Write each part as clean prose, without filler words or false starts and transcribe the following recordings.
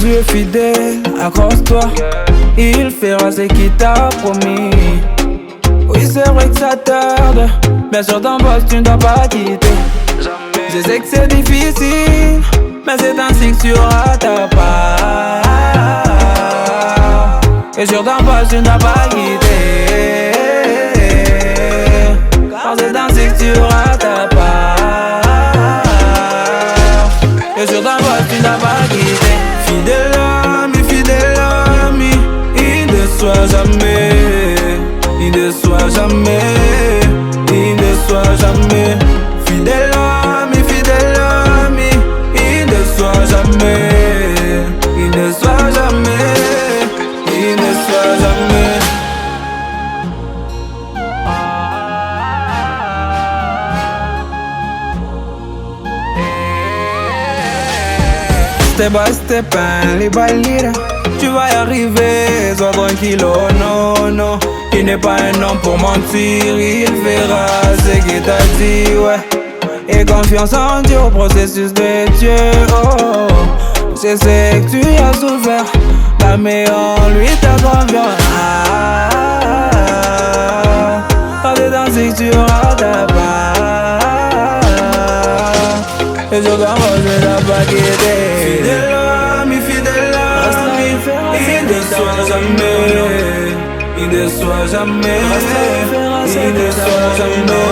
Jésus est fidèle, accroche-toi, il fera ce qu'il t'a promis. Oui, c'est vrai que ça tarde, bien sûr ton boss tu ne dois pas quitter. Je sais que c'est difficile, mais c'est ainsi que tu auras ta part. Et sur ton boss tu ne dois pas quitter, car c'est ainsi que tu auras ta part. Et sur ton boss tu ne dois pas quitter. Fidèle ami, il ne soit jamais, il ne soit jamais, il ne soit jamais. Fidèle ami, il ne soit jamais, il ne soit jamais, il ne soit jamais. Step by step, les balles, tu vas y arriver, sois tranquille, oh non, non. Il n'est pas un homme pour mentir, il verra ce qu'il t'a dit, ouais. Et confiance en Dieu, au processus de Dieu, oh. Je sais que tu as souffert, bah mais en lui t'as confiance. Quand c'est ainsi que tu auras ta part. Et je commence à pas quitter. Fidèle ami, il ne soit jamais, il ne soit jamais, il ne soit jamais.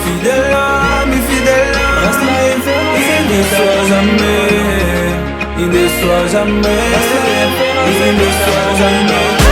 Fidèle ami, il ne soit jamais, il ne soit jamais, il ne soit jamais.